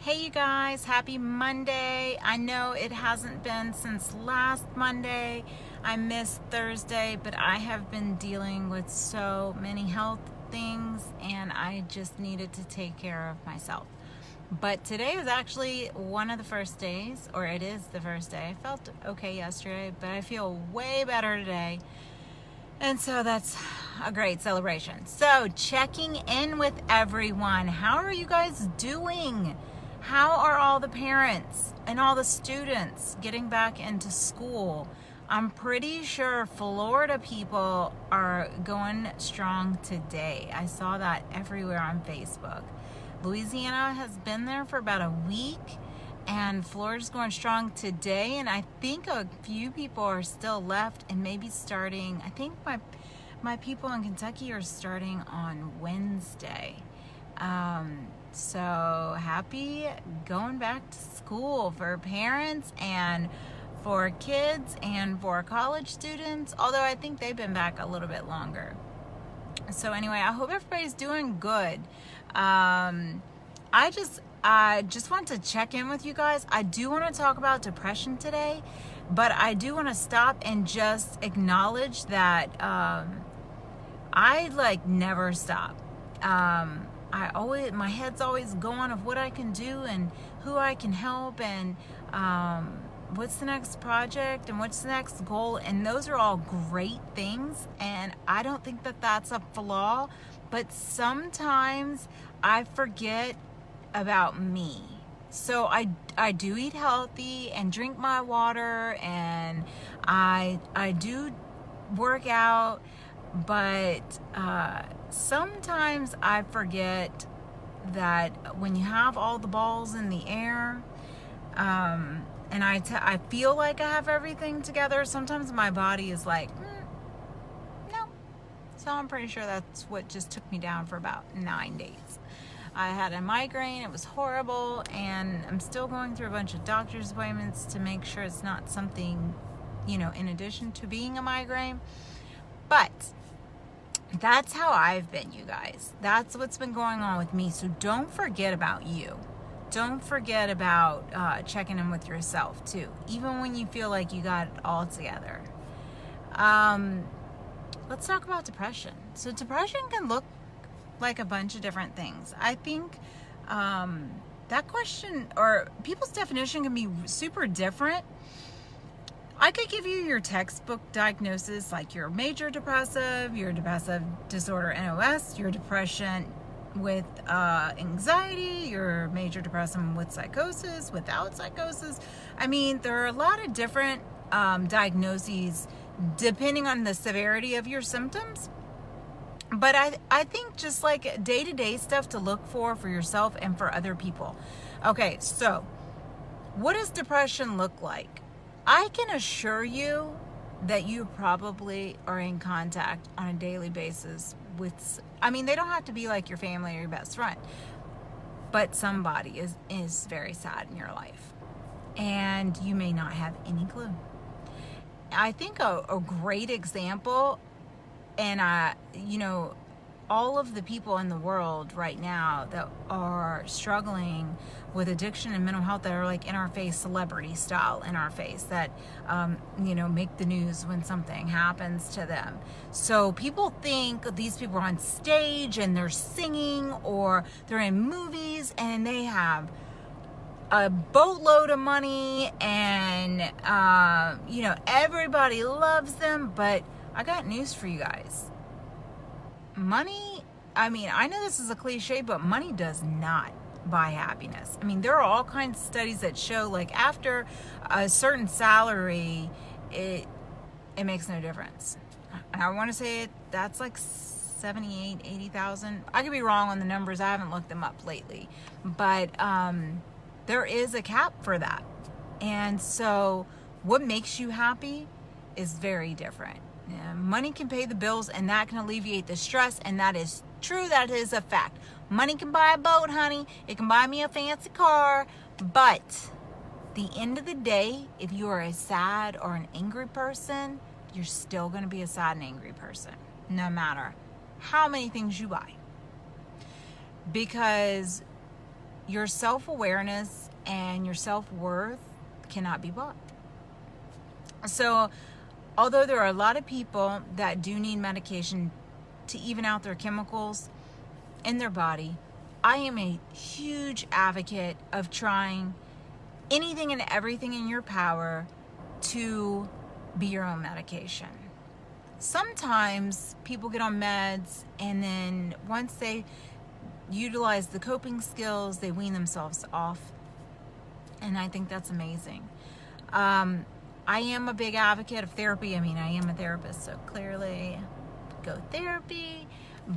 Hey you guys, happy Monday. I know it hasn't been since last Monday. I missed Thursday, but I have been dealing with so many health things and I just needed to take care of myself. But today was actually one of the first days, or it is the first day. I felt okay yesterday, but I feel way better today. And so that's a great celebration. So checking in with everyone. How are you guys doing? How are all the parents and all the students getting back into school? I'm pretty sure Florida people are going strong today. I saw that everywhere on Facebook. Louisiana has been there for about a week, and Florida's going strong today, and I think a few people are still left and maybe starting. I think my people in Kentucky are starting on Wednesday. So happy going back to school for parents and for kids and for college students, although I think they've been back a little bit longer. So anyway, I hope everybody's doing good. I just want to check in with you guys. I do want to talk about depression today, but I do want to stop and just acknowledge that I never stop. My head's always going of what I can do and who I can help and what's the next project and what's the next goal, and those are all great things, and I don't think that that's a flaw, but sometimes I forget about me. So I do eat healthy and drink my water, and I do work out, but sometimes I forget that when you have all the balls in the air, and I feel like I have everything together, sometimes my body is like, no. So I'm pretty sure that's what just took me down for about 9 days. I had a migraine, it was horrible, and I'm still going through a bunch of doctor's appointments to make sure it's not something, in addition to being a migraine. But that's how I've been, you guys. That's what's been going on with me. So don't forget about you. Don't forget about checking in with yourself too, even when you feel like you got it all together. Let's talk about depression. So depression can look like a bunch of different things. I think that question, or people's definition, can be super different. I could give you your textbook diagnosis, like your major depressive, your depressive disorder NOS, your depression with anxiety, your major depression with psychosis, without psychosis. I mean, there are a lot of different diagnoses depending on the severity of your symptoms. But I think just like day-to-day stuff to look for yourself and for other people. Okay, so what does depression look like? I can assure you that you probably are in contact on a daily basis with, they don't have to be like your family or your best friend, but somebody is very sad in your life, and you may not have any clue. I think a great example, and all of the people in the world right now that are struggling with addiction and mental health, that are like in our face, celebrity style in our face, that make the news when something happens to them. So people think these people are on stage and they're singing, or they're in movies and they have a boatload of money and everybody loves them. But I got news for you guys. Money, I know this is a cliche, but money does not buy happiness. There are all kinds of studies that show, like, after a certain salary, it makes no difference. And I want to say that's like 78, 80,000. I could be wrong on the numbers. I haven't looked them up lately. But there is a cap for that. And so what makes you happy is very different. Yeah, money can pay the bills, and that can alleviate the stress, and that is true. That is a fact. Money can buy a boat, honey. It can buy me a fancy car. But the end of the day, if you are a sad or an angry person, you're still going to be a sad and angry person, no matter how many things you buy. Because your self-awareness and your self-worth cannot be bought. So, although there are a lot of people that do need medication to even out their chemicals in their body, I am a huge advocate of trying anything and everything in your power to be your own medication. Sometimes people get on meds and then once they utilize the coping skills, they wean themselves off. And I think that's amazing. I am a big advocate of therapy. I mean, I am a therapist, so clearly go therapy.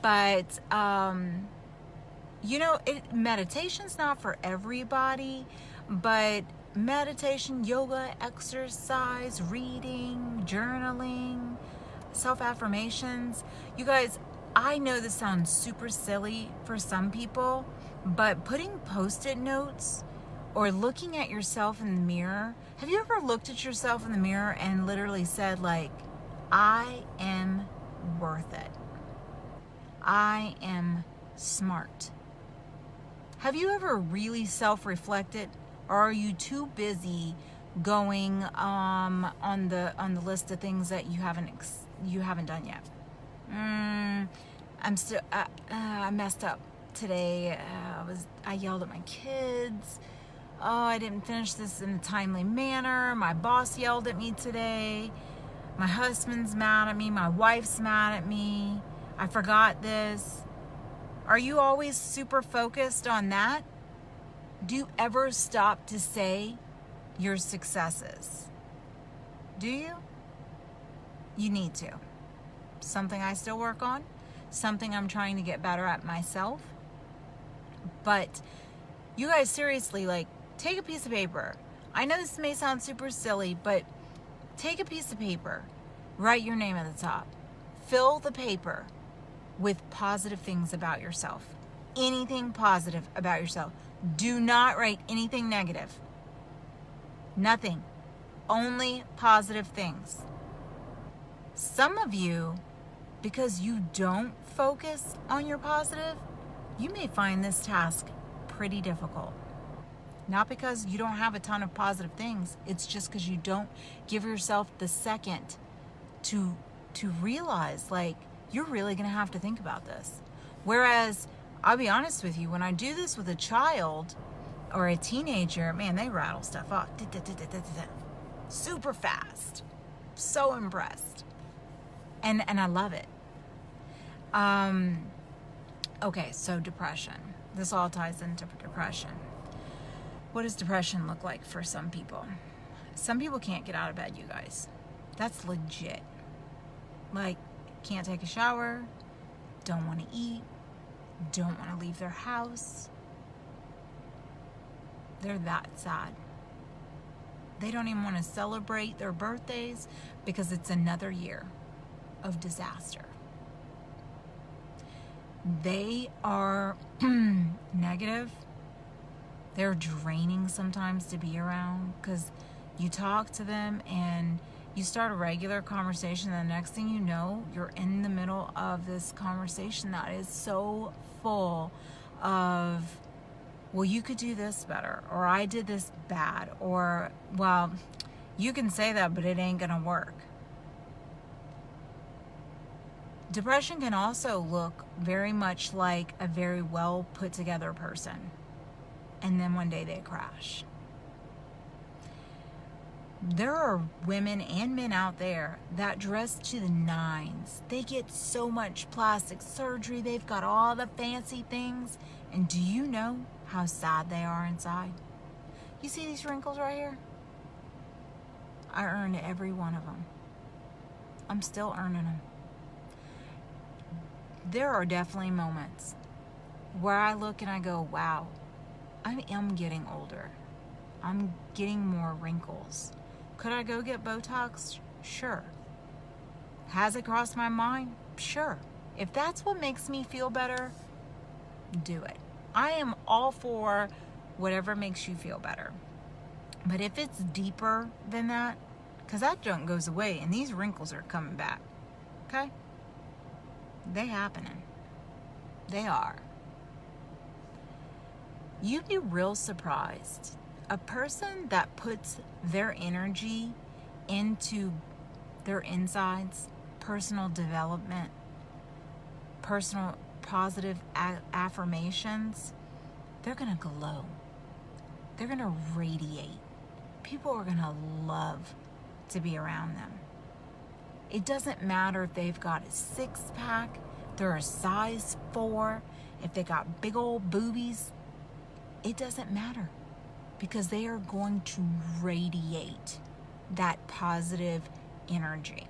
But, meditation's not for everybody, but meditation, yoga, exercise, reading, journaling, self-affirmations. You guys, I know this sounds super silly for some people, but putting Post-it notes or looking at yourself in the mirror. Have you ever looked at yourself in the mirror and literally said, like, I am worth it. I am smart. Have you ever really self-reflected, or are you too busy going on the list of things that you haven't done yet? I messed up today. I yelled at my kids. Oh, I didn't finish this in a timely manner. My boss yelled at me today. My husband's mad at me. My wife's mad at me. I forgot this. Are you always super focused on that? Do you ever stop to say your successes? Do you? You need to. Something I still work on. Something I'm trying to get better at myself. But you guys, seriously, like, take a piece of paper. I know this may sound super silly, but take a piece of paper. Write your name at the top. Fill the paper with positive things about yourself. Anything positive about yourself. Do not write anything negative. Nothing. Only positive things. Some of you, because you don't focus on your positive, you may find this task pretty difficult. Not because you don't have a ton of positive things. It's just because you don't give yourself the second to realize, like, you're really going to have to think about this. Whereas, I'll be honest with you, when I do this with a child or a teenager, man, they rattle stuff off super fast. So impressed. And I love it. Okay, so depression. This all ties into depression. What does depression look like for some people? Some people can't get out of bed, you guys. That's legit. Like, can't take a shower, don't want to eat, don't want to leave their house. They're that sad. They don't even want to celebrate their birthdays because it's another year of disaster. They are negative. They're draining sometimes to be around because you talk to them and you start a regular conversation, and the next thing you know, you're in the middle of this conversation that is so full of, well, you could do this better, or I did this bad, or, well, you can say that, but it ain't gonna work. Depression can also look very much like a very well put together person, and then one day they crash. There are women and men out there that dress to the nines. They get so much plastic surgery. They've got all the fancy things. And do you know how sad they are inside? You see these wrinkles right here? I earned every one of them. I'm still earning them. There are definitely moments where I look and I go, wow, I am getting older. I'm getting more wrinkles. Could I go get Botox? Sure. Has it crossed my mind? Sure. If that's what makes me feel better, do it. I am all for whatever makes you feel better. But if it's deeper than that, because that junk goes away and these wrinkles are coming back, okay? They happening. They are. you'd be real surprised. A person that puts their energy into their insides, personal development, personal positive affirmations, they're going to glow. They're going to radiate. People are going to love to be around them. It doesn't matter if they've got a 6-pack, they're a size 4, if they got big old boobies. It doesn't matter, because they are going to radiate that positive energy.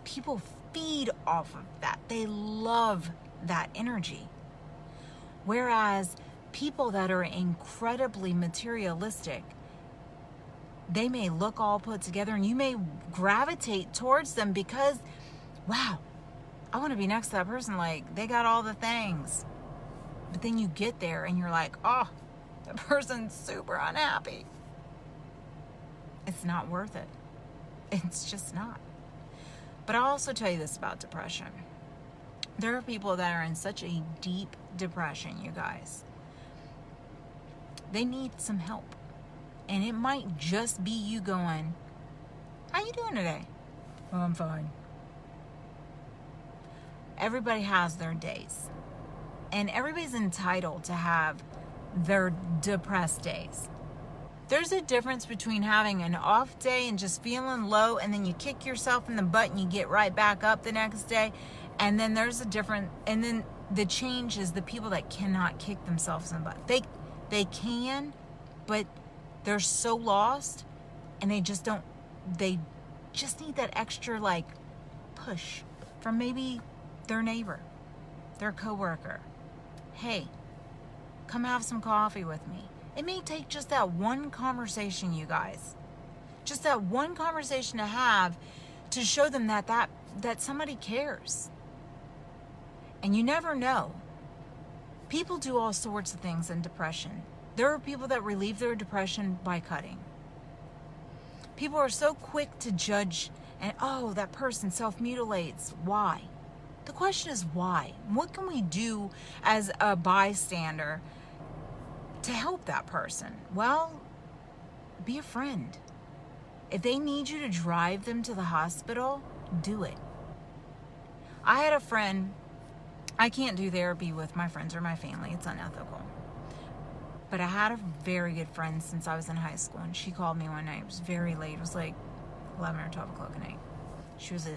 People feed off of that. They love that energy. Whereas people that are incredibly materialistic, they may look all put together and you may gravitate towards them because, wow, I want to be next to that person. Like, they got all the things. But then you get there and you're like, oh, that person's super unhappy. It's not worth it. It's just not. But I'll also tell you this about depression. There are people that are in such a deep depression, you guys. They need some help. And it might just be you going, how you doing today? Oh, I'm fine. Everybody has their days. And everybody's entitled to have their depressed days. There's a difference between having an off day and just feeling low, and then you kick yourself in the butt and you get right back up the next day. And then there's a different, and then the change is the people that cannot kick themselves in the butt. They can, but they're so lost, and they just need that extra like push from maybe their neighbor, their coworker. Hey, come have some coffee with me. It may take just that one conversation, you guys. Just that one conversation to have to show them that somebody cares. And you never know. People do all sorts of things in depression. There are people that relieve their depression by cutting. People are so quick to judge and, oh, that person self-mutilates. Why? The question is why? What can we do as a bystander to help that person? Well, be a friend. If they need you to drive them to the hospital, do it. I had a friend. I can't do therapy with my friends or my family. It's unethical. But I had a very good friend since I was in high school, and she called me one night. It was very late. It was like 11 or 12 o'clock at night. She was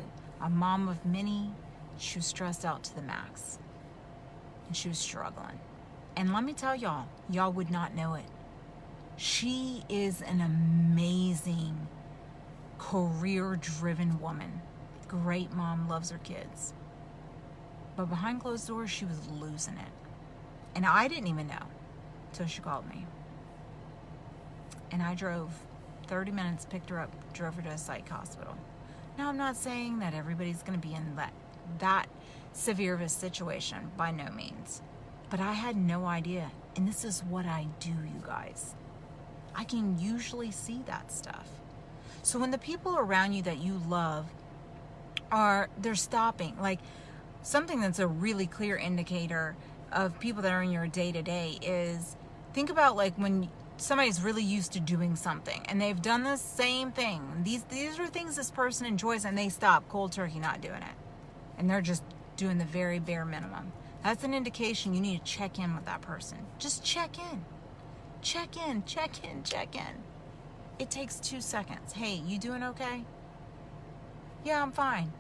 a mom of many. She was stressed out to the max. And she was struggling. And let me tell y'all would not know it. She is an amazing, career-driven woman. Great mom, loves her kids. But behind closed doors, she was losing it. And I didn't even know till she called me. And I drove 30 minutes, picked her up, drove her to a psych hospital. Now, I'm not saying that everybody's going to be in that severe of a situation, by no means. But I had no idea. And this is what I do, you guys. I can usually see that stuff. So when the people around you that you love they're stopping, like something that's a really clear indicator of people that are in your day-to-day is, think about like when somebody's really used to doing something and they've done the same thing. These are things this person enjoys, and they stop cold turkey not doing it. And they're just doing the very bare minimum. That's an indication you need to check in with that person. Just check in. Check in, check in, check in. It takes 2 seconds. Hey, you doing okay? Yeah, I'm fine.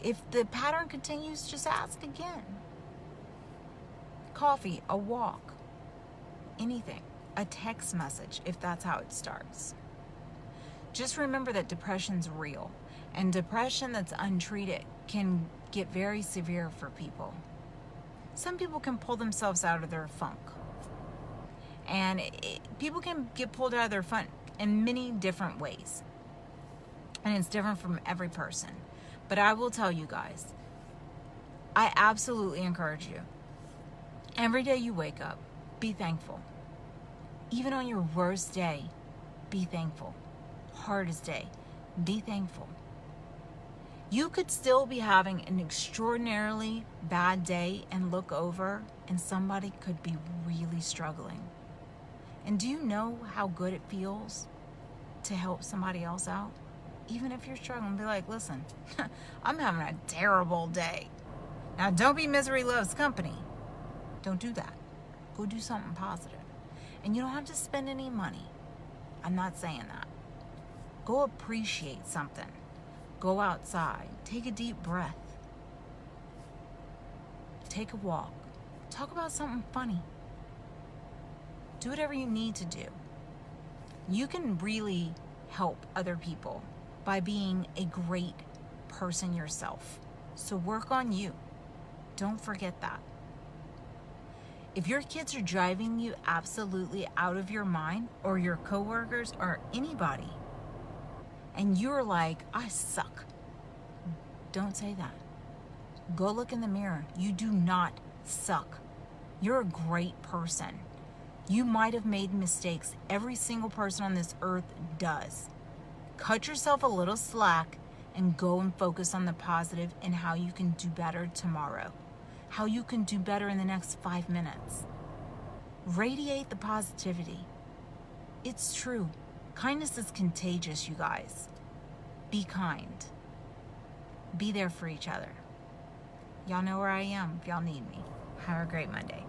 If the pattern continues, just ask again. Coffee, a walk, anything. A text message, if that's how it starts. Just remember that depression's real. And depression that's untreated can get very severe for people. Some people can pull themselves out of their funk. And people can get pulled out of their funk in many different ways. And it's different from every person. But I will tell you guys, I absolutely encourage you. Every day you wake up, be thankful. Even on your worst day, be thankful. Hardest day, be thankful. You could still be having an extraordinarily bad day and look over, and somebody could be really struggling. And do you know how good it feels to help somebody else out? Even if you're struggling, be like, listen, I'm having a terrible day. Now, don't be misery loves company. Don't do that. Go do something positive. And you don't have to spend any money. I'm not saying that. Go appreciate something. Go outside. Take a deep breath. Take a walk. Talk about something funny. Do whatever you need to do. You can really help other people by being a great person yourself. So work on you. Don't forget that. If your kids are driving you absolutely out of your mind, or your coworkers, or anybody, and you're like, I suck, don't say that. Go look in the mirror. You do not suck. You're a great person. You might have made mistakes. Every single person on this earth does. Cut yourself a little slack and go and focus on the positive and how you can do better tomorrow. How you can do better in the next 5 minutes. Radiate the positivity. It's true. Kindness is contagious, you guys. Be kind. Be there for each other. Y'all know where I am if y'all need me. Have a great Monday.